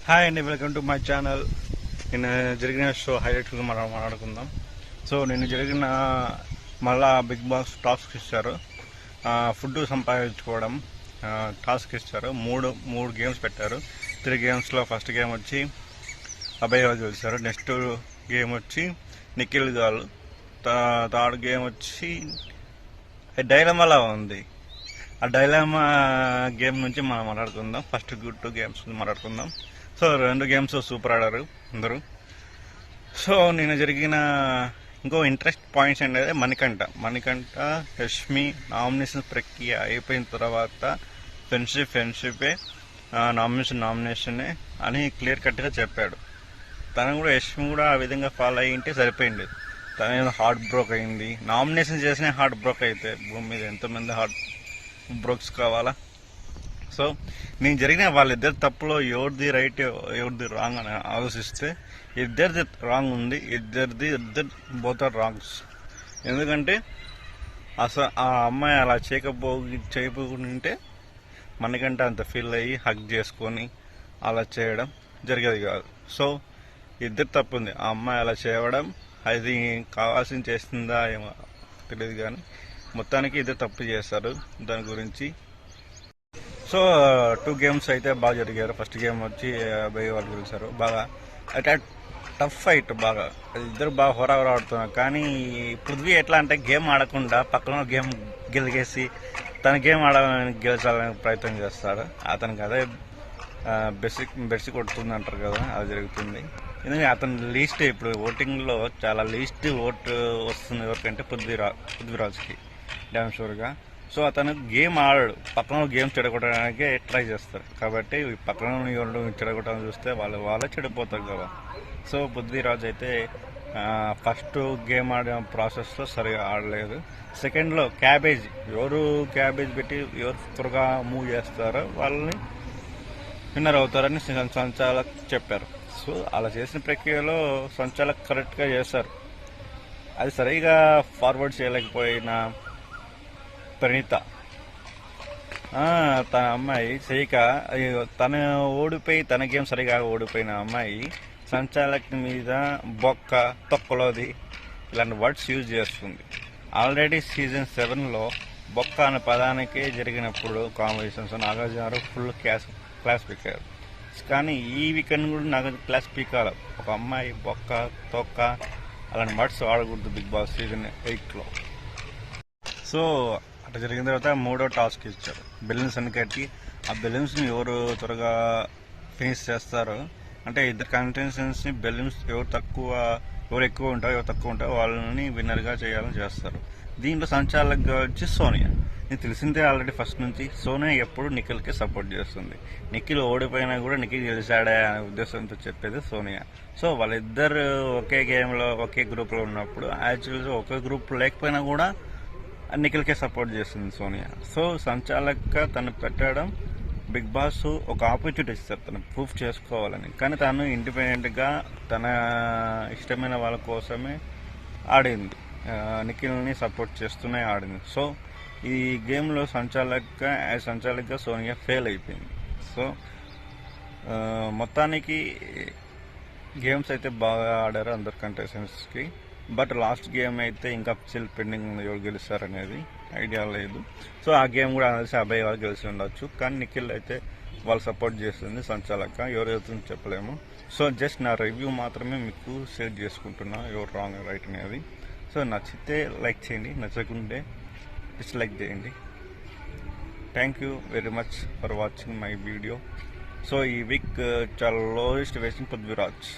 Hi అండి, welcome to my channel. నిన్న జరిగిన షో హైలైట్స్ మనం మాట్లాడుకుందాం. సో నిన్న జరిగిన మళ్ళా బిగ్ బాస్ టాస్క్ ఇచ్చారు. ఫుడ్ సంపాదించుకోవడం టాస్క్ ఇచ్చారు. మూడు గేమ్స్ పెట్టారు. 3 గేమ్స్లో ఫస్ట్ గేమ్ వచ్చి అభయ్ వాళ్ళు గెలిచారు. నెక్స్ట్ గేమ్ వచ్చి నిఖిల్ గారు. థర్డ్ గేమ్ వచ్చి డైలమాలా ఉంది. ఆ డైలామా గేమ్ నుంచి మనం మాట్లాడుకుందాం. ఫస్ట్ 2 గేమ్స్ మాట్లాడుకుందాం. సో 2 గేమ్స్ సూపర్ ఆడారు అందరూ. సో నిన్న జరిగిన ఇంకో ఇంట్రెస్ట్ పాయింట్స్ అనేది మణికంఠ యష్మి నామినేషన్ ప్రక్రియ అయిపోయిన తర్వాత ఫ్రెండ్షిపే నామినేషనే అని క్లియర్ కట్గా చెప్పాడు. తను కూడా యష్మి కూడా ఆ విధంగా ఫాలో అయ్యింటే సరిపోయింది. తన హార్ట్ బ్రోక్ అయింది. నామినేషన్ చేసిన హార్ట్ బ్రోక్ అయితే భూమి మీద ఎంతమంది హార్ట్ బ్రోక్స్ కావాలా? సో నేను జరిగిన వాళ్ళిద్దరు తప్పులో ఎవరిది రైట్ ఎవరిది రాంగ్ అని ఆలోచిస్తే ఇద్దరిది రాంగ్ ఉంది. ఇద్దరు బోత్ ఆర్ రాంగ్స్. ఎందుకంటే అసలు ఆ అమ్మాయి అలా చేయకపోతుంటే మనకంటే అంత ఫీల్ అయ్యి హగ్ చేసుకొని అలా చేయడం జరిగేది కాదు. సో ఇద్దరు తప్పు ఉంది. ఆ అమ్మాయి అలా చేయడం అది కావాల్సింది చేస్తుందా ఏమో తెలియదు, కానీ మొత్తానికి ఇద్దరు తప్పు చేస్తారు. దాని గురించి సో 2 గేమ్స్ అయితే బాగా జరిగారు. ఫస్ట్ గేమ్ వచ్చి అభయ్ వాళ్ళు గెలిచారు. బాగా అయితే టఫ్ ఫైట్, బాగా ఇద్దరు బాగా హోరావరా ఆడుతున్నారు. కానీ పృథ్వీ ఎట్లా అంటే గేమ్ ఆడకుండా పక్కన గేమ్ గెలిగేసి తన గేమ్ ఆడాలని గెలిచాలని ప్రయత్నం చేస్తాడు. అతనికి అదే బెడ్సి కొడుతుంది అంటారు కదా, అది జరుగుతుంది. ఎందుకంటే అతను లీస్ట్ ఇప్పుడు ఓటింగ్లో చాలా లీస్ట్ ఓటు వస్తుంది ఎవరికంటే పృథ్వీరాజ్కి డ్యామ్ షూర్గా. సో అతను గేమ్ ఆడాడు, పక్కన గేమ్ చెడగొట్టడానికే ట్రై చేస్తారు. కాబట్టి పక్కన ఎవరు చెడగొట్టాలని చూస్తే వాళ్ళే చెడిపోతారు కదా. సో పృథ్వీరాజ్ అయితే ఫస్ట్ గేమ్ ఆడే ప్రాసెస్లో సరిగా ఆడలేదు. సెకండ్లో ఎవరు క్యాబేజ్ పెట్టి ఎవరు త్వరగా మూవ్ చేస్తారో వాళ్ళని విన్నర్ అవుతారని సంచాలక్ చెప్పారు. సో అలా చేసిన ప్రక్రియలో సంచాలక్ కరెక్ట్గా చేశారు. అది సరిగా ఫార్వర్డ్ చేయలేకపోయిన ప్రణీత తన అమ్మాయి తన ఓడిపోయి తన గేమ్ సరిగా ఓడిపోయిన అమ్మాయి సంచాలక్ మీద బొక్క తొక్కలోది ఇలాంటి వర్డ్స్ యూజ్ చేస్తుంది. ఆల్రెడీ సీజన్ 7లో బొక్క అనే పదానికే జరిగినప్పుడు కాంపిటీషన్స్ నాగార్జున ఫుల్ క్లాస్ పీకారు. కానీ ఈ వీకెండ్ కూడా నాగార్జున క్లాస్ పీకాలి. ఒక అమ్మాయి బొక్క తొక్క అలాంటి వర్డ్స్ వాడకూడదు బిగ్ బాస్ సీజన్ 8లో. సో అట్లా జరిగిన తర్వాత 3వ టాస్క్ ఇచ్చారు. బెలూన్స్ అని కట్టి ఆ బెలూన్స్ని ఎవరు త్వరగా ఫినిష్ చేస్తారో, అంటే ఇద్దరు కంటెస్టెంట్స్ని బెలూన్స్ ఎవరు ఎక్కువ ఉంటారో ఎవరు తక్కువ ఉంటారో వాళ్ళని విన్నర్గా చేయాలని చేస్తారు. దీంట్లో సంచాలకుగా వచ్చి సోనియా. నీకు తెలిసిందే ఆల్రెడీ ఫస్ట్ నుంచి సోనియా ఎప్పుడు నిఖిల్కి సపోర్ట్ చేస్తుంది. నిఖిల్ ఓడిపోయినా కూడా నిఖిల్ గెలిచాడే అనే ఉద్దేశంతో చెప్పేది సోనియా. సో వాళ్ళిద్దరు ఒకే గేమ్లో ఒకే గ్రూప్లో ఉన్నప్పుడు యాక్చువల్గా ఒకే గ్రూప్ లేకపోయినా కూడా నిఖిల్కే సపోర్ట్ చేస్తుంది సోనియా. సో సంచాలక్గా తను పెట్టడం బిగ్ బాస్ ఒక ఆపర్చునిటీ ఇస్తారు తను ప్రూఫ్ చేసుకోవాలని. కానీ తను ఇండిపెండెంట్గా తన ఇష్టమైన వాళ్ళ కోసమే ఆడింది, నిఖిల్ని సపోర్ట్ చేస్తూనే ఆడింది. సో ఈ గేమ్లో సంచాలక్గా సోనియా ఫెయిల్ అయిపోయింది. సో మొత్తానికి గేమ్స్ అయితే బాగా ఆడారు అందరు కంటెస్టెంట్స్కి. బట్ లాస్ట్ గేమ్ అయితే ఇంకా స్టిల్ పెండింగ్ ఉంది, ఎవరు గెలుస్తారనేది ఐడియా లేదు. సో ఆ గేమ్ కూడా అనేసి అభయ్ వాళ్ళు గెలిచి ఉండొచ్చు. కానీ నిఖిల్ అయితే వాళ్ళు సపోర్ట్ చేస్తుంది సంచాలక, ఎవరు వెళ్తుందో చెప్పలేము. సో జస్ట్ నా రివ్యూ మాత్రమే మీకు షేర్ చేసుకుంటున్నా, ఎవరు రాంగ్ రైట్ అనేది. సో నచ్చితే లైక్ చేయండి, నచ్చకుంటే డిస్లైక్ చేయండి. Thank you very much for watching my video. So ఈ వీక్ చాలా లోయెస్ట్ వేసింగ్ పృథ్వీరాజ్.